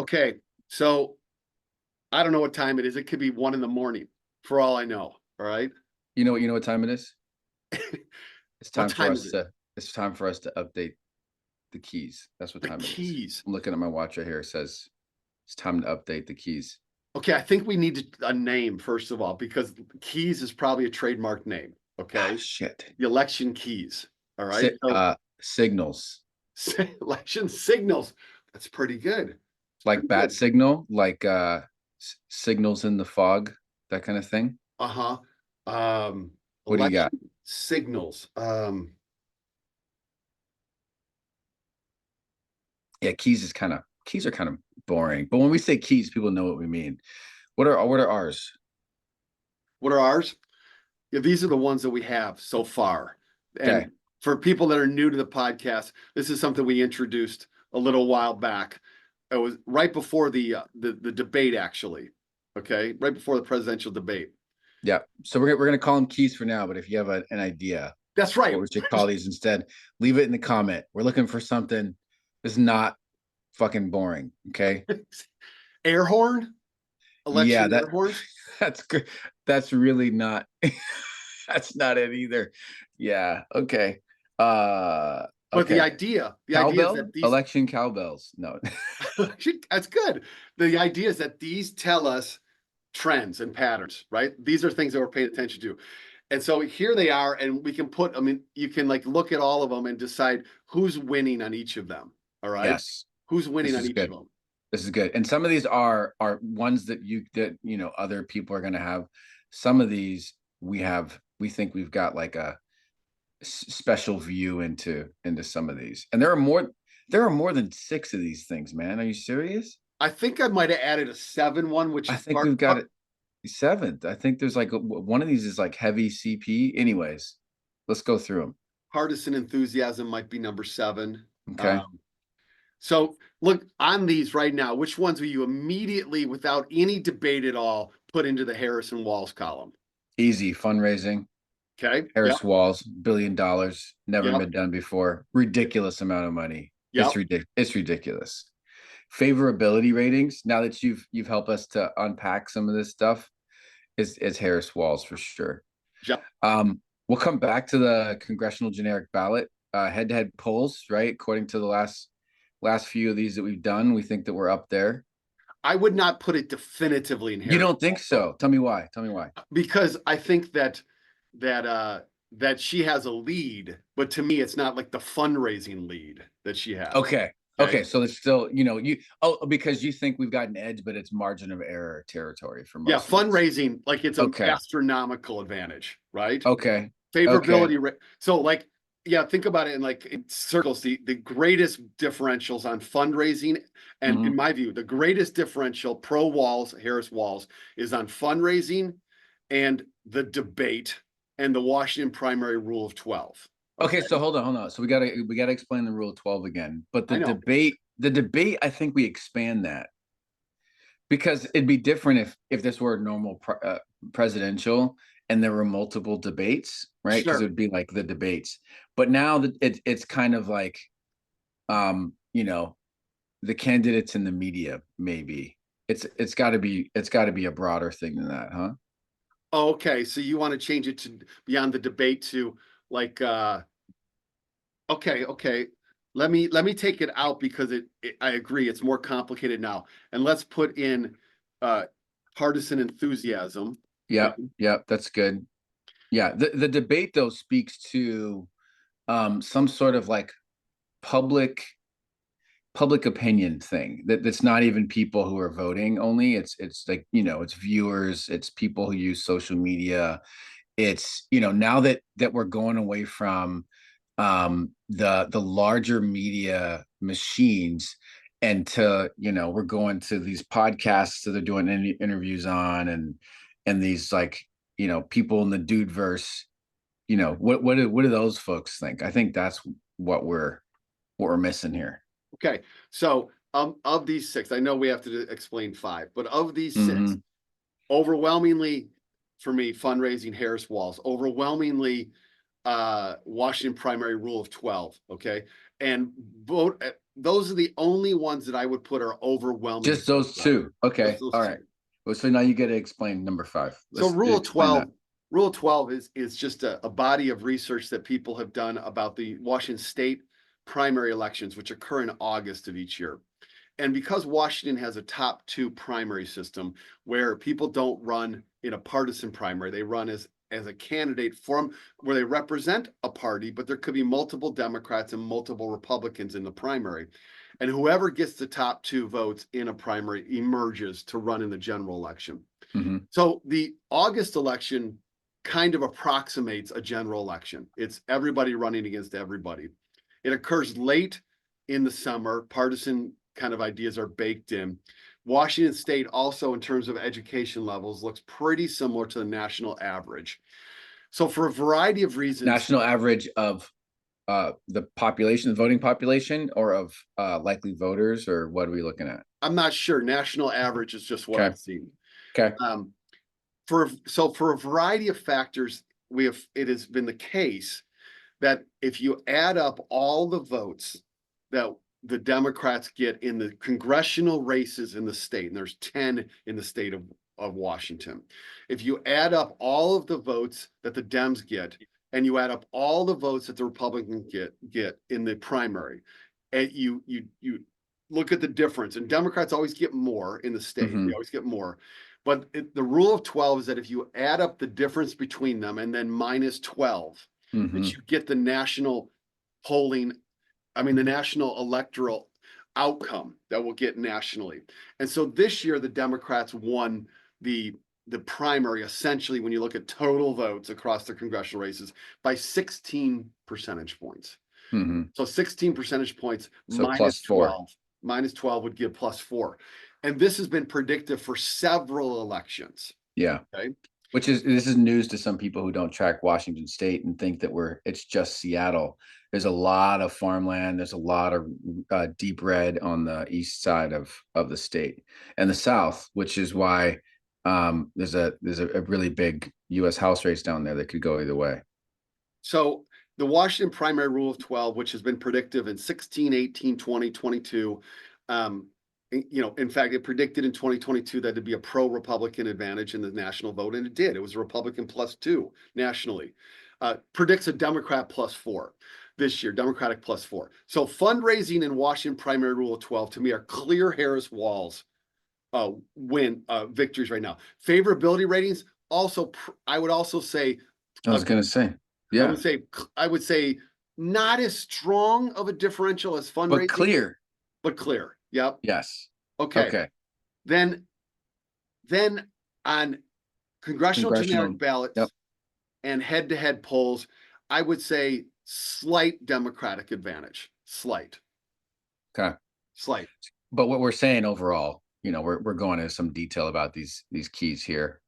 Okay, so I don't know what time it is. It could be 1 a.m. for all I know. All right. You know what time it is? It's What time for time is us it? to it's time for us to update the keys. That's what The time it is. keys. I'm looking at my watch right here. It says it's time to update the keys. Okay, I think we need a name first of all, because keys is probably a trademark name. Ah, Okay, shit. the election keys. All right. So Signals. election signals. That's pretty good. It's Like pretty bat good. signal, like signals in the fog, that kind of thing. Uh-huh. Um, What do you got? election signals. Yeah, keys are kind of boring. But when we say keys, people know what we mean. What are ours? What are ours? Yeah, these are the ones that we have so far. And Okay. for people that are new to the podcast, this is something we introduced a little while back. It was right before the debate, actually. Okay, right before the presidential debate. Yeah. So we're gonna call them keys for now, but if you have an idea That's right. what we should call these instead, leave it in the comment. We're looking for something that's not fucking boring. Okay. Air horn, Yeah, election air horns. that's good. That's really not that's not it either. Yeah. Okay. But the Okay. idea, the idea is Cowbell? that these Election cowbells. No. that's good. The idea is that these tell us trends and patterns, right? These are things that we're paying attention to. And so here they are, and we can put, I mean, you can like look at all of them and decide who's winning on each of them. All right. Yes. Who's winning This on is each of good. them? This is good. And some of these are ones that other people are going to have. Some of these we think we've got like a special view into some of these. And there are more than 6 of these things, man. Are you serious? I think I might have added a 7 one, which I is think we've got it 7th. I think there's like one of these is like heavy CP. Anyways, let's go through them. partisan enthusiasm might be number 7. Okay. So look on these right now. Which ones will you immediately, without any debate at all, put into the Harrison Walls column? Easy fundraising. Okay. Yep. Harris Walls, $1 billion, never Yep. been done before. Ridiculous amount of money. Yep. It's ridiculous. Favorability ratings. Now that you've helped us to unpack some of this stuff, is Harris Walls for sure. Yep. We'll come back to the congressional generic ballot, head-to-head polls, right? According to the last few of these that we've done, we think that we're up there. I would not put it definitively in Harris. You don't think so? Tell me why. Because I think that she has a lead, but to me, it's not like the fundraising lead that she has. Okay. So it's still, because you think we've got an edge, but it's margin of error territory for most. Yeah, fundraising, like it's an Okay. astronomical advantage, right? Okay. Favorability. So like, yeah, think about it in like it circles the greatest differentials on fundraising. And in my view, the greatest differential pro Walls, Harris Walls, is on fundraising and the debate and the Washington primary rule of 12. Okay, so hold on. So we gotta explain the rule of 12 again. But I know. the debate, I think we expand that because it'd be different if this were a normal presidential and there were multiple debates, right? Because Sure. it would be like the debates. But now that it's kind of like, the candidates in the media. Maybe it's got to be a broader thing than that, huh? Oh, okay, so you want to change it to beyond the debate to like okay. Let me take it out because I agree it's more complicated now. And let's put in partisan enthusiasm. Yeah, that's good. Yeah, the debate though speaks to some sort of like public opinion thing that's not even people who are voting only. It's like, it's viewers, it's people who use social media. It's, now that we're going away from the larger media machines and to, we're going to these podcasts that they're doing interviews on, and these like, people in the dude verse, what do those folks think? I think that's what we're missing here. Okay, so of these 6, I know we have to explain 5, but of these 6, overwhelmingly for me, fundraising, Harris Walls, overwhelmingly Washington primary rule of 12. Okay, and those are the only ones that I would put are overwhelming. Just those two. Okay. Just those All two. right. Well, so now you get to explain number 5. So Rule 12 is just a body of research that people have done about the Washington state primary elections, which occur in August of each year. And because Washington has a top 2 primary system where people don't run in a partisan primary, they run as a candidate from where they represent a party, but there could be multiple Democrats and multiple Republicans in the primary. And whoever gets the top 2 votes in a primary emerges to run in the general election. Mm-hmm. So the August election kind of approximates a general election. It's everybody running against everybody. It occurs late in the summer. Partisan kind of ideas are baked in. Washington state also, in terms of education levels, looks pretty similar to the national average. So for a variety of reasons. National average of the population, the voting population, or of likely voters, or what are we looking at? I'm not sure. National average is just what I've seen. Okay. For a variety of factors, it has been the case that if you add up all the votes that the Democrats get in the congressional races in the state, and there's 10 in the state of Washington. If you add up all of the votes that the Dems get, and you add up all the votes that the Republicans get in the primary, and you look at the difference, and Democrats always get more in the state. Mm-hmm. They always get more. But the rule of 12 is that if you add up the difference between them and then minus 12, Mm-hmm. that you get the national polling, the national electoral outcome that we'll get nationally. And so this year, the Democrats won the primary, essentially, when you look at total votes across the congressional races, by 16 percentage points. Mm-hmm. So 16 percentage points, so minus +4. 12. Minus 12 would give +4. And this has been predictive for several elections. Yeah. Okay. This is news to some people who don't track Washington state and think that it's just Seattle. There's a lot of farmland. There's a lot of deep red on the east side of the state and the south, which is why there's a really big U.S. House race down there that could go either way. So the Washington primary rule of 12, which has been predictive in 16, 18, 20, 22, in fact, it predicted in 2022 that it'd be a pro-Republican advantage in the national vote, and it did. It was a Republican +2 nationally. Predicts a Democrat +4 this year, Democratic +4. So fundraising in Washington primary rule of 12 to me are clear Harris Walls victories right now. Favorability ratings also, I would also say. I was going to say, yeah. I would say not as strong of a differential as fundraising, but clear. Yep. Yes. Okay. Then on congressional generic ballots and head-to-head polls, I would say slight Democratic advantage. Slight. Okay. Slight. But what we're saying overall, we're going into some detail about these keys here,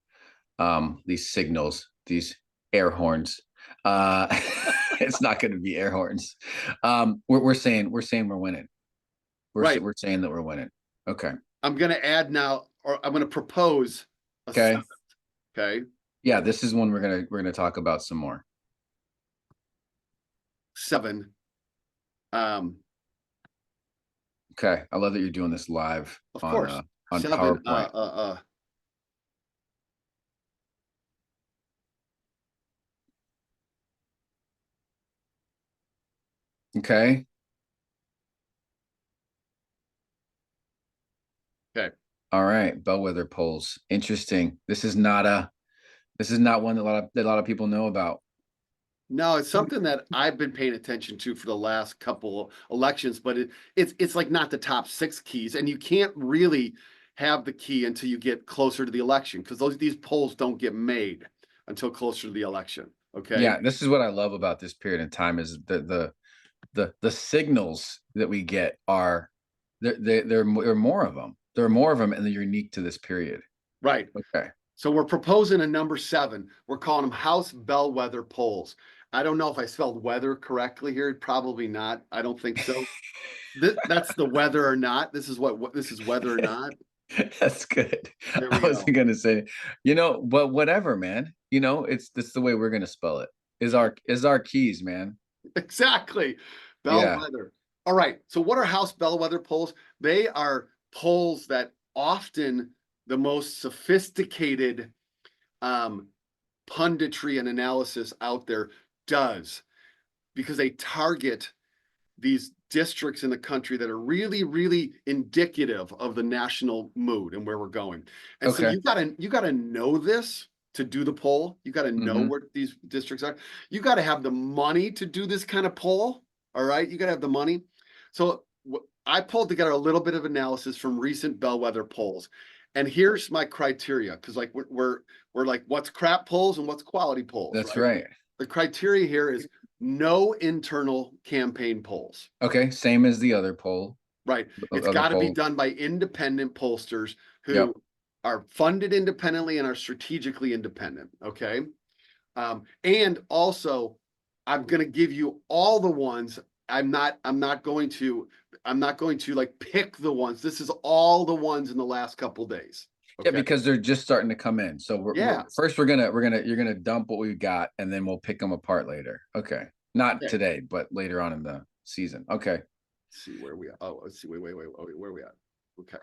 these signals, these air horns. It's not going to be air horns. We're saying we're winning. We're saying that we're winning. Okay. I'm going to add now, or I'm going to propose a 7th. Okay. Yeah, this is one we're gonna talk about some more. 7. Okay, I love that you're doing this live of course. On 7, PowerPoint. Okay. Okay. All right, bellwether polls. Interesting. This is not one that a lot of people know about. No, it's something that I've been paying attention to for the last couple elections, but it's like not the top 6 keys, and you can't really have the key until you get closer to the election, because these polls don't get made until closer to the election. Okay. Yeah, this is what I love about this period of time is the signals that we get are there are more of them. There are more of them, and they're unique to this period. Right. Okay. So we're proposing a number 7. We're calling them House bellwether polls. I don't know if I spelled weather correctly here. Probably not. I don't think so. That's the whether or not. This is whether or not. That's good. I wasn't going to say, but whatever, man. That's the way we're going to spell it. Is our keys, man. Exactly. Bellwether. Yeah. All right. So what are House bellwether polls? They are polls that often the most sophisticated punditry and analysis out there does, because they target these districts in the country that are really, really indicative of the national mood and where we're going. And so Okay. you gotta know this to do the poll. You gotta know where these districts are. You gotta have the money to do this kind of poll. All right, you gotta have the money. So I pulled together a little bit of analysis from recent bellwether polls, and here's my criteria, because like we're like, what's crap polls and what's quality polls. That's right. The criteria here is no internal campaign polls. Okay, same as the other poll. Right. It's Other got to be poll. done by independent pollsters who Yep. are funded independently and are strategically independent. Okay. And also, I'm going to give you all the ones. I'm not going to like pick the ones. This is all the ones in the last couple days. Yeah, Okay. because they're just starting to come in. So Yeah. first you're gonna dump what we've got, and then we'll pick them apart later. Okay, not Okay. today, but later on in the season. Okay. Let's see where we are. Oh, let's see. Wait. Where are we at? Okay.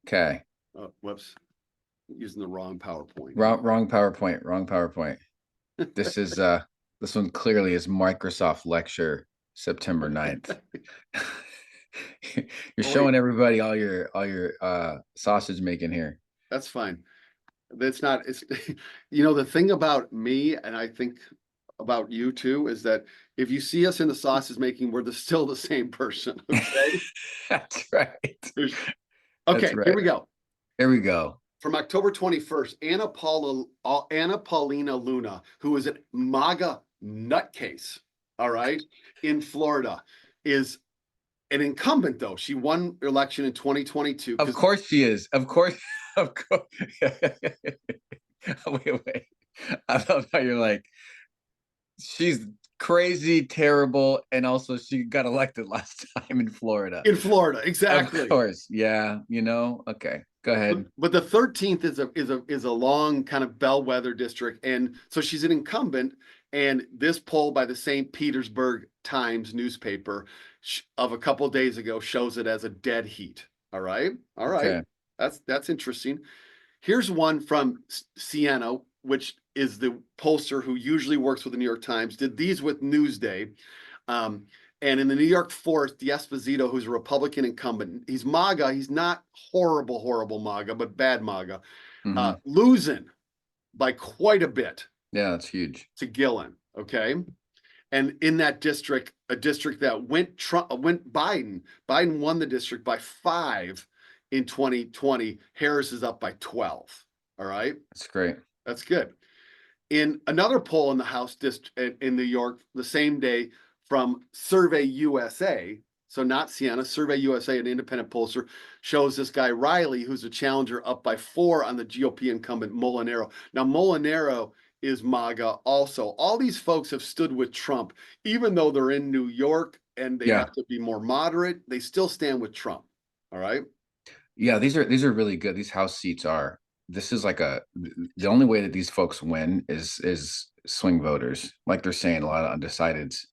Okay. Oh, whoops. Using the wrong PowerPoint. Wrong PowerPoint. Wrong PowerPoint. This is this one clearly is Microsoft lecture September 9th. You're showing everybody all your sausage making here. That's fine. It's the thing about me, and I think about you too, is that if you see us in the sausage making, we're still the same person. Okay. That's right. Okay, right. Here we go. Here we go. From October 21st, Anna Paulina Luna, who is a MAGA nutcase, all right, in Florida, is an incumbent, though. She won election in 2022. Of course she is. Of course. Of course. Wait. I love how you're like, she's crazy, terrible, and also she got elected last time in Florida. In Florida, exactly. Of course. Yeah. Okay. Go ahead. But the 13th is a long kind of bellwether district. And so she's an incumbent. And this poll by the St. Petersburg Times newspaper of a couple of days ago shows it as a dead heat. All right. Okay. That's interesting. Here's one from Siena, which is the pollster who usually works with the New York Times, did these with Newsday. And in the New York 4th, D'Esposito, who's a Republican incumbent, he's MAGA. He's not horrible MAGA, but bad MAGA, losing by quite a bit. Yeah, that's huge. To Gillen, okay? And in that district, a district that went Biden won the district by 5 in 2020. Harris is up by 12. All right? That's great. That's good. In another poll in the House district in New York, the same day, from Survey USA, so not Siena, Survey USA, an independent pollster, shows this guy Riley, who's a challenger, up by 4 on the GOP incumbent Molinaro. Now, Molinaro is MAGA also. All these folks have stood with Trump, even though they're in New York and they have to be more moderate, they still stand with Trump. All right. Yeah, these are really good. These House seats are. This is like the only way that these folks win is swing voters, like they're saying, a lot of undecideds.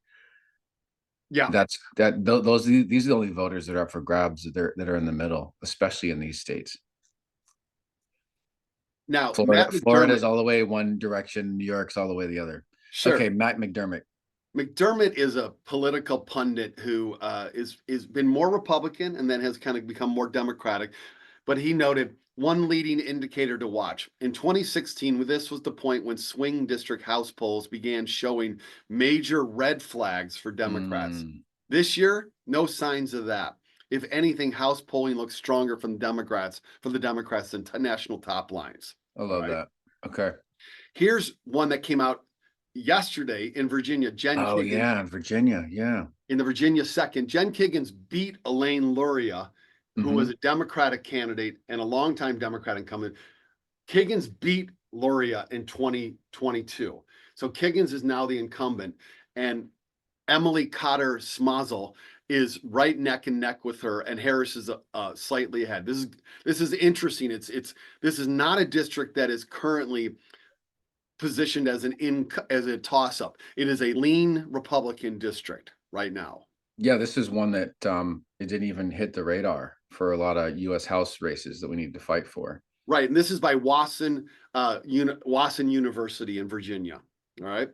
Yeah, these are the only voters that are up for grabs that are in the middle, especially in these states. Now, Florida's all the way one direction, New York's all the way the other. Sure. Okay, Matt McDermott. McDermott is a political pundit who is been more Republican and then has kind of become more Democratic. But he noted one leading indicator to watch. In 2016, this was the point when swing district House polls began showing major red flags for Democrats. This year, no signs of that. If anything, House polling looks stronger from the Democrats than national top lines. I love that. Okay. Here's one that came out yesterday in Virginia. Jen Kiggins. Yeah, in Virginia. Yeah. In the Virginia 2nd, Jen Kiggins beat Elaine Luria, who was a Democratic candidate and a longtime Democrat incumbent. Kiggins beat Luria in 2022. So Kiggins is now the incumbent, and Emily Cotter Smazel is right neck and neck with her, and Harris is slightly ahead. This is interesting. This is not a district that is currently positioned as a toss-up. It is a lean Republican district. right now. Yeah, this is one that it didn't even hit the radar for a lot of U.S. House races that we need to fight for. Right, and this is by Wasson University in Virginia. All right.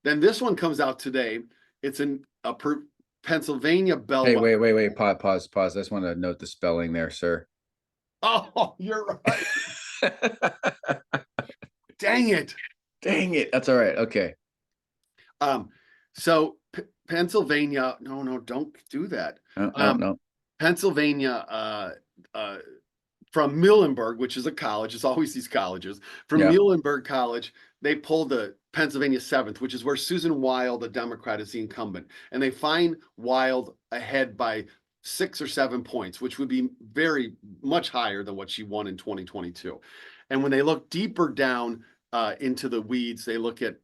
Then this one comes out today. It's Pennsylvania bellwether. Wait. Pause. I just want to note the spelling there, sir. Oh, you're right. Dang it. That's all right. Okay. So Pennsylvania, no, don't do that. No. Pennsylvania, from Muhlenberg, which is a college, it's always these colleges. From Muhlenberg College, they pulled the Pennsylvania 7th, which is where Susan Wild, the Democrat, is the incumbent. And they find Wild ahead by 6 or 7 points, which would be very much higher than what she won in 2022. And when they look deeper down into the weeds, they look at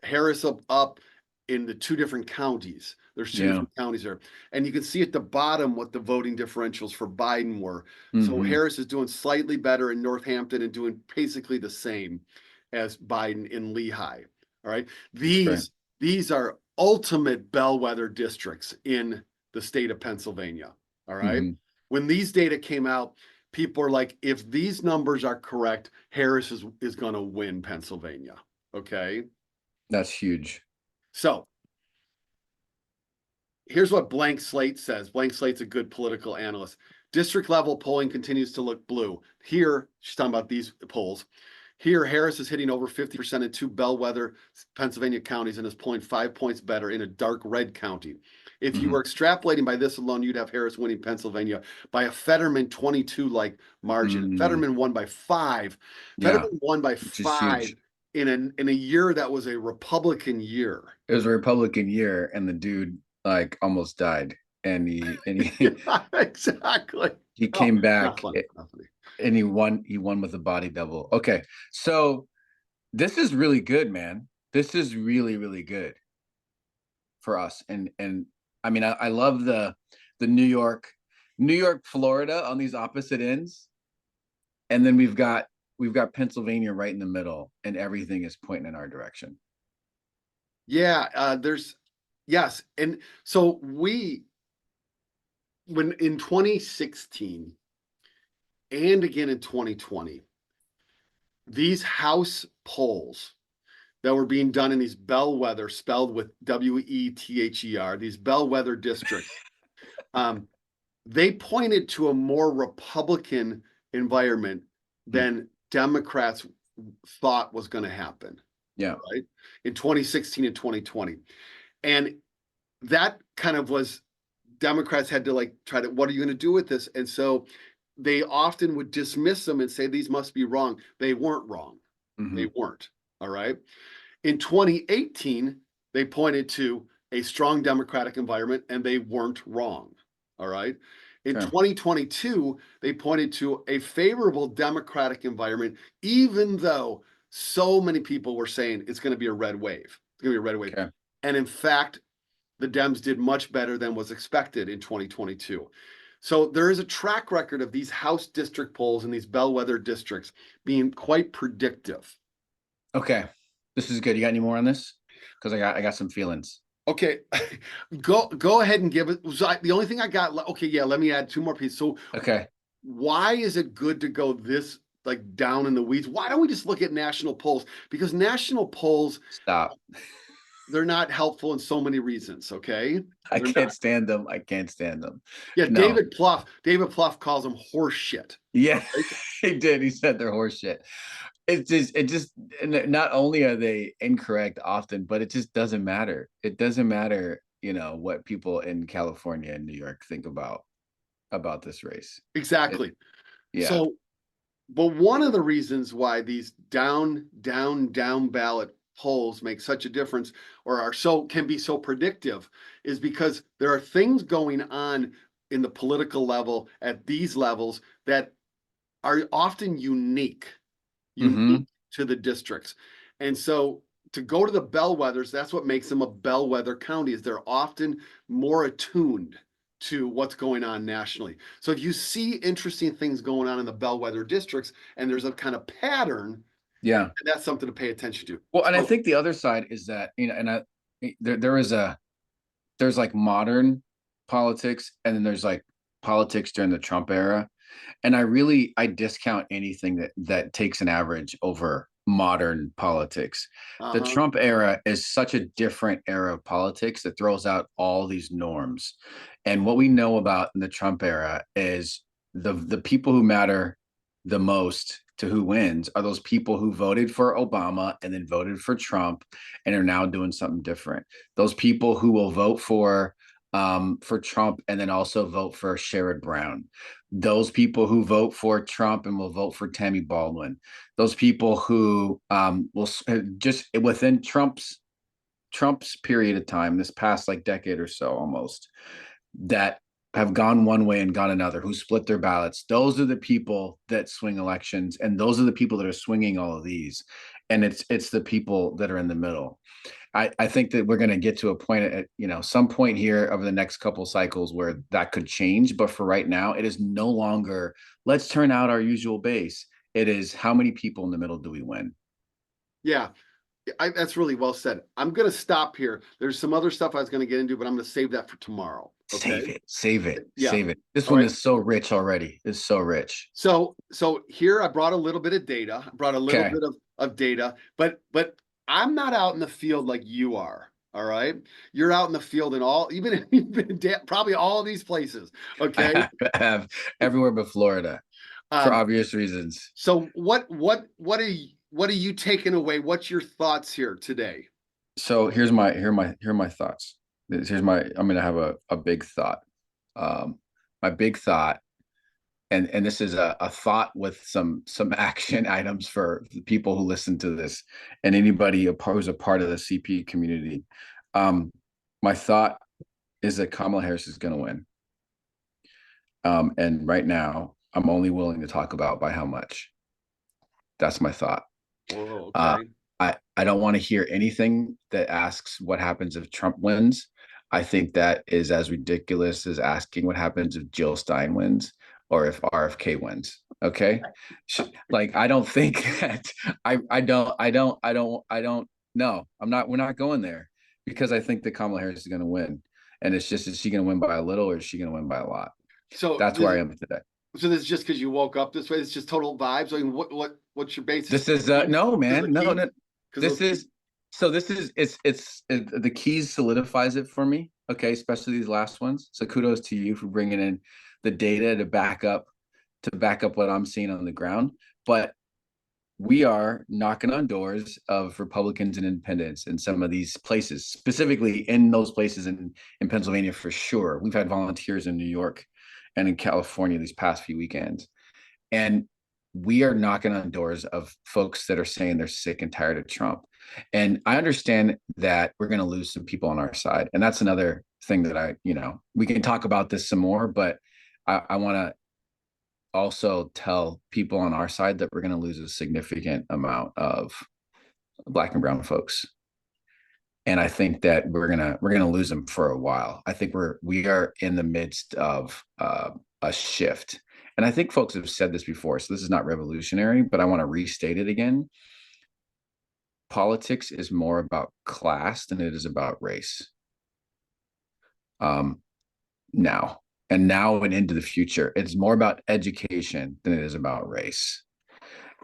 Harris up in the 2 different counties. There's 2 different counties there. And you can see at the bottom what the voting differentials for Biden were. So Harris is doing slightly better in Northampton and doing basically the same as Biden in Lehigh. All right. These are ultimate bellwether districts in the state of Pennsylvania. All right. When these data came out, people are like, if these numbers are correct, Harris is going to win Pennsylvania. Okay. That's huge. So here's what Blank Slate says. Blank Slate's a good political analyst. District level polling continues to look blue. Here, she's talking about these polls. Here, Harris is hitting over 50% in 2 bellwether Pennsylvania counties and is polling 5 points better in a dark red county. If you were extrapolating by this alone, you'd have Harris winning Pennsylvania by a Fetterman 22-like margin. Fetterman won by 5. Fetterman won by 5 in a year that was a Republican year. It was a Republican year, and the dude like almost died. And he exactly. He came back and he won with a body double. Okay. So this is really good, man. This is really, really good for us. And I mean, I love the New York, Florida on these opposite ends. And then we've got Pennsylvania right in the middle, and everything is pointing in our direction. Yeah. Yes. And so when in 2016 and again in 2020, these House polls that were being done in these bellwether, spelled with WETHER, these bellwether districts, they pointed to a more Republican environment than Democrats thought was going to happen. Yeah. Right. In 2016 and 2020. And that kind of was, Democrats had to like try to, what are you going to do with this? And so they often would dismiss them and say, these must be wrong. They weren't wrong. They weren't. All right. In 2018, they pointed to a strong Democratic environment and they weren't wrong. All right. In 2022, they pointed to a favorable Democratic environment, even though so many people were saying it's going to be a red wave. It's going to be a red wave. Okay. And in fact, the Dems did much better than was expected in 2022. So there is a track record of these House district polls in these bellwether districts being quite predictive. Okay, this is good. You got any more on this? Because I got some feelings. Okay, go ahead and give it. So the only thing I got. Okay, yeah. Let me add 2 more pieces. So okay, why is it good to go this like down in the weeds? Why don't we just look at national polls? Because national polls they're not helpful in so many reasons. Okay, I can't stand them. Yeah, no. David Plouffe calls them horse shit. Yeah, he did. He said they're horse shit. It just not only are they incorrect often, but it just doesn't matter. It doesn't matter, what people in California and New York think about this race. Exactly. So, but one of the reasons why these down ballot polls make such a difference or can be so predictive is because there are things going on in the political level at these levels that are often unique to the districts. And so to go to the bellwethers, that's what makes them a bellwether county, is they're often more attuned to what's going on nationally. So if you see interesting things going on in the bellwether districts and there's a kind of pattern, that's something to pay attention to. Well, and I think the other side is that, and there is a there's like modern politics, and then there's like politics during the Trump era. And I discount anything that takes an average over modern politics. The Uh-huh. Trump era is such a different era of politics that throws out all these norms. And what we know about in the Trump era is the people who matter the most to who wins are those people who voted for Obama and then voted for Trump and are now doing something different. Those people who will vote for Trump and then also vote for Sherrod Brown. Those people who vote for Trump and will vote for Tammy Baldwin. Those people who will just within Trump's period of time, this past like decade or so almost, that have gone one way and gone another, who split their ballots. Those are the people that swing elections, and those are the people that are swinging all of these. And it's the people that are in the middle. I think that we're going to get to a point at some point here over the next couple cycles where that could change. But for right now, it is no longer let's turn out our usual base. It is how many people in the middle do we win? Yeah. That's really well said. I'm going to stop here. There's some other stuff I was going to get into, but I'm going to save that for tomorrow. Okay. Save it. Yeah. Save it. This All one right. is so rich already. It's so rich. So here I brought a little bit of data, brought a little Okay. bit of data, but I'm not out in the field like you are. All right. You're out in the field and all, even probably all of these places. Okay. I have everywhere but Florida for obvious reasons. So what are you taking away? What's your thoughts here today? So here are my thoughts. I'm gonna have a big thought. My big thought, and this is a thought with some action items for the people who listen to this and anybody who's a part of the CP community. My thought is that Kamala Harris is going to win. And right now, I'm only willing to talk about by how much. That's my thought. Oh, okay. I don't want to hear anything that asks what happens if Trump wins. I think that is as ridiculous as asking what happens if Jill Stein wins or if RFK wins. Okay. Like, I don't think that I don't know. We're not going there because I think that Kamala Harris is going to win. And it's just, is she going to win by a little or is she going to win by a lot? So that's where I am today. So this is just because you woke up this way. It's just total vibes. I mean, what's your basis? This is no, man. No. This is the keys solidifies it for me. Okay, especially these last ones. So kudos to you for bringing in the data to back up what I'm seeing on the ground. But we are knocking on doors of Republicans and independents in some of these places, specifically in those places in Pennsylvania for sure. We've had volunteers in New York and in California these past few weekends. And we are knocking on doors of folks that are saying they're sick and tired of Trump. And I understand that we're going to lose some people on our side. And that's another thing that we can talk about this some more, but I want to also tell people on our side that we're going to lose a significant amount of Black and brown folks. And I think that we're gonna lose them for a while. I think we are in the midst of a shift. And I think folks have said this before, so this is not revolutionary, but I want to restate it again. Politics is more about class than it is about race. Now and into the future, it's more about education than it is about race.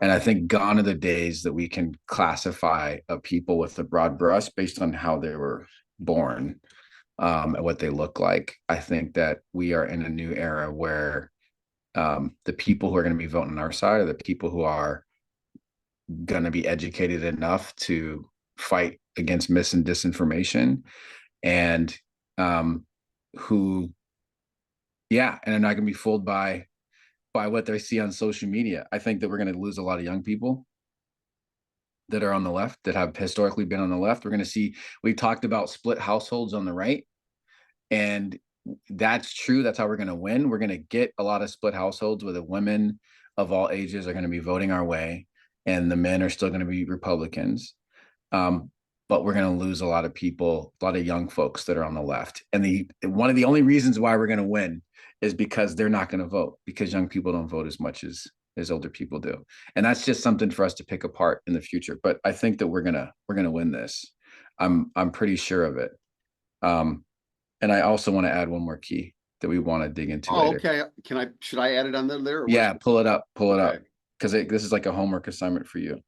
And I think gone are the days that we can classify a people with a broad brush based on how they were born and what they look like. I think that we are in a new era where the people who are going to be voting on our side are the people who are going to be educated enough to fight against mis and disinformation and who, and are not going to be fooled by what they see on social media. I think that we're going to lose a lot of young people that are on the left, that have historically been on the left. We're going to see, we talked about split households on the right, and that's true. That's how we're going to win. We're going to get a lot of split households where the women of all ages are going to be voting our way and the men are still going to be Republicans. But we're going to lose a lot of people, a lot of young folks that are on the left. And one of the only reasons why we're going to win is because they're not going to vote, because young people don't vote as much as older people do. And that's just something for us to pick apart in the future. But I think that we're going to win this. I'm pretty sure of it. And I also want to add one more key that we want to dig into Oh, later. okay. Should I add it on there? Or Yeah, pull it up, okay. because this is like a homework assignment for you.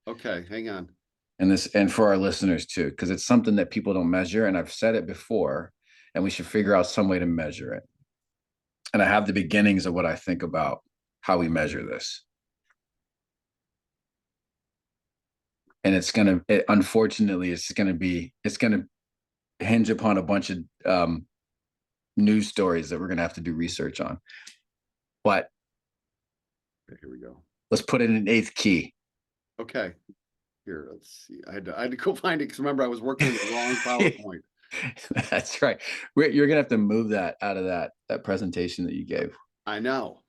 Okay, hang on. And for our listeners too, because it's something that people don't measure. And I've said it before, and we should figure out some way to measure it. And I have the beginnings of what I think about how we measure this. And unfortunately, it's going to hinge upon a bunch of news stories that we're going to have to do research on. But Okay, here we go. let's put it in an eighth key. Okay. Here, let's see. I had to go find it because remember I was working in the wrong PowerPoint. That's right. You're gonna have to move that out of that presentation that you gave. I know.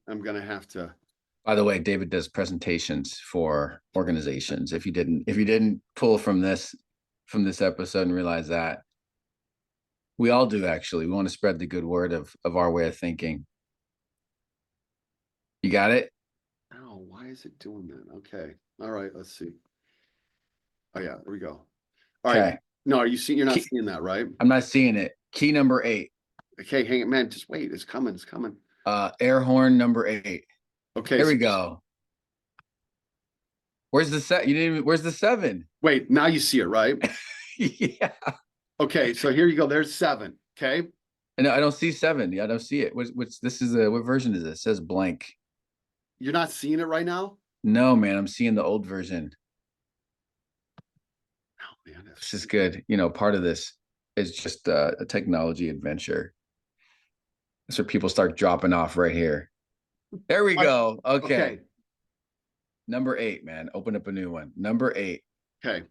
I'm gonna have to. By the way, David does presentations for organizations. If you didn't pull from this episode and realize that, we all do actually. We want to spread the good word of our way of thinking. You got it? Oh, why is it doing that? Okay. All right. Let's see. Oh yeah, there we go. All right. No, you're not seeing that, right? I'm not seeing it. Key number 8. Okay, hang on, man. Just wait. It's coming. It's coming. Air horn number 8. Okay. Here we go. Where's the set? Where's the 7? Wait, now you see it, right? Yeah. Okay, so here you go. There's 7. Okay. And I don't see 7. I don't see it. What version is this? It says blank. You're not seeing it right now? No, man. I'm seeing the old version. Oh man, this is good. Part of this is just a technology adventure. That's where people start dropping off right here. There we go. Okay. Number 8, man. Open up a new one. Number 8. Okay.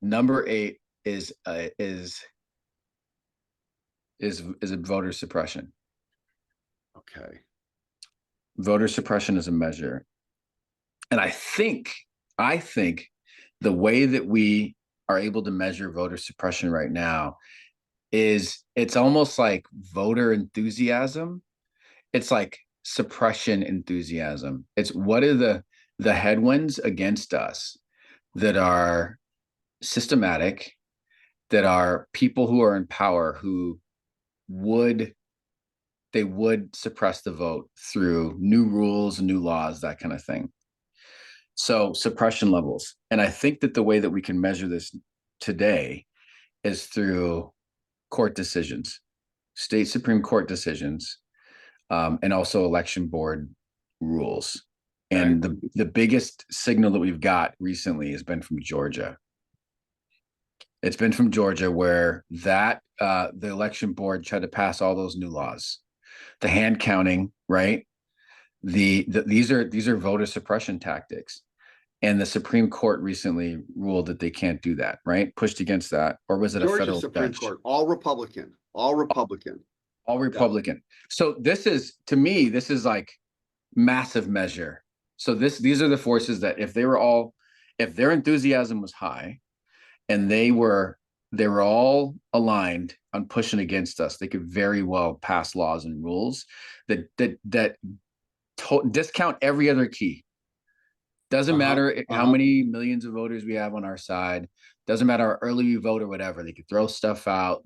Number 8 is a voter suppression. Okay. Voter suppression is a measure. And I think the way that we are able to measure voter suppression right now is it's almost like voter enthusiasm. It's like suppression enthusiasm. It's what are the headwinds against us that are systematic, that are people who are in power who would suppress the vote through new rules, new laws, that kind of thing. So suppression levels. And I think that the way that we can measure this today is through court decisions, state Supreme Court decisions, and also election board rules. And the biggest signal that we've got recently has been from Georgia. It's been from Georgia where the election board tried to pass all those new laws, the hand counting, right? These are voter suppression tactics. And the Supreme Court recently ruled that they can't do that, right? Pushed against that. Or was it Georgia a federal Supreme judge? Court, all Republican. Yeah. So this is like massive measure. So these are the forces that if their enthusiasm was high and they were all aligned on pushing against us, they could very well pass laws and rules that discount every other key. Doesn't matter how many millions of voters we have on our side. Doesn't matter how early we vote or whatever. They could throw stuff out.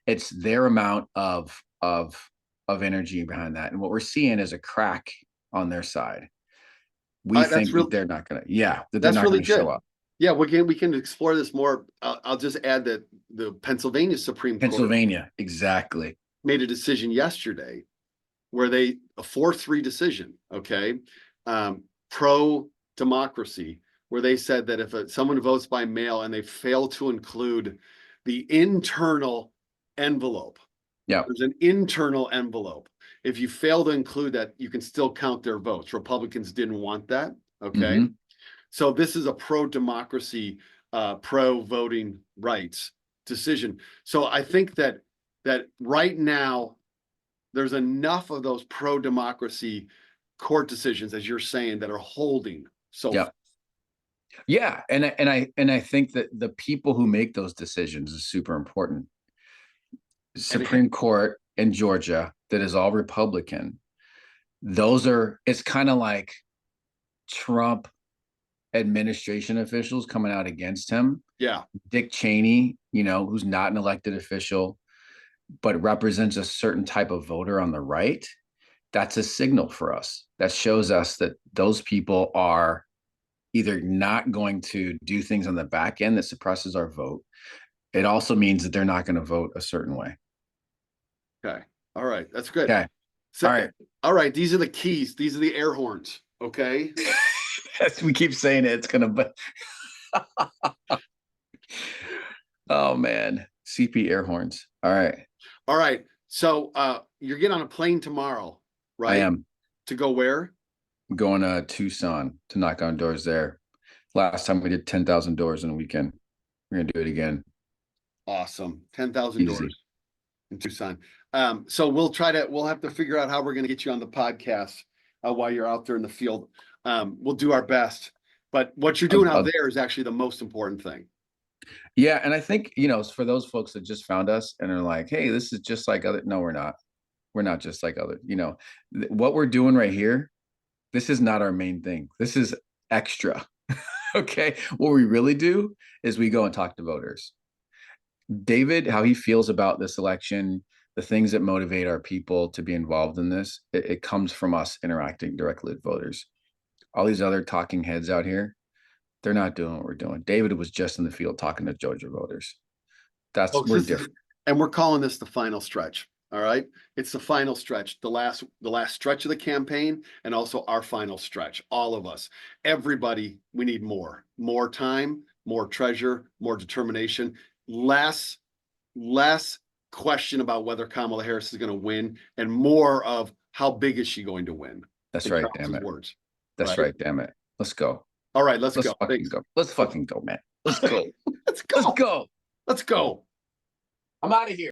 It's their amount of energy behind that. And what we're seeing is a crack on their side. We think that they're not going to, that they're not going to show up. Yeah, we can explore this more. I'll just add that the Pennsylvania Supreme Court exactly made a decision yesterday where a 4-3 decision, pro democracy, where they said that if someone votes by mail and they fail to include the internal envelope, there's an internal envelope. If you fail to include that, you can still count their votes. Republicans didn't want that. Okay. So this is a pro-democracy, pro-voting rights decision. So I think that right now there's enough of those pro-democracy court decisions, as you're saying, that are holding. So yeah, and I think that the people who make those decisions is super important. Supreme Court in Georgia that is all Republican. It's kind of like Trump administration officials coming out against him. Yeah. Dick Cheney, who's not an elected official. but represents a certain type of voter on the right, that's a signal for us. That shows us that those people are either not going to do things on the back end that suppresses our vote. It also means that they're not going to vote a certain way. Okay. All right. That's good. Okay. So, All right. All right. These are the keys. These are the air horns. Okay. As we keep saying it, it's going to, oh man, CP air horns. All right. All right. So you're getting on a plane tomorrow, right? I am. To go where? I'm going to Tucson to knock on doors there. Last time we did 10,000 doors in a weekend. We're going to do it again. Awesome. 10,000 doors in Tucson. So we'll have to figure out how we're going to get you on the podcast while you're out there in the field. We'll do our best. But what you're doing out there is actually the most important thing. Yeah. And I think, for those folks that just found us and are like, hey, this is just like other, no, we're not. We're not just like other, what we're doing right here, this is not our main thing. This is extra. Okay. What we really do is we go and talk to voters. David, how he feels about this election, the things that motivate our people to be involved in this, it comes from us interacting directly with voters. All these other talking heads out here, they're not doing what we're doing. David was just in the field talking to Georgia voters. We're different. And we're calling this the final stretch. All right. It's the final stretch, the last stretch of the campaign, and also our final stretch. All of us, everybody, we need more time, more treasure, more determination, less question about whether Kamala Harris is going to win, and more of how big is she going to win. That's right. Damn it. Words. That's right. Damn it. Let's go. All right. Let's go. Let's fucking go, man. Let's go. Let's go. Let's go. Let's go. I'm out of here.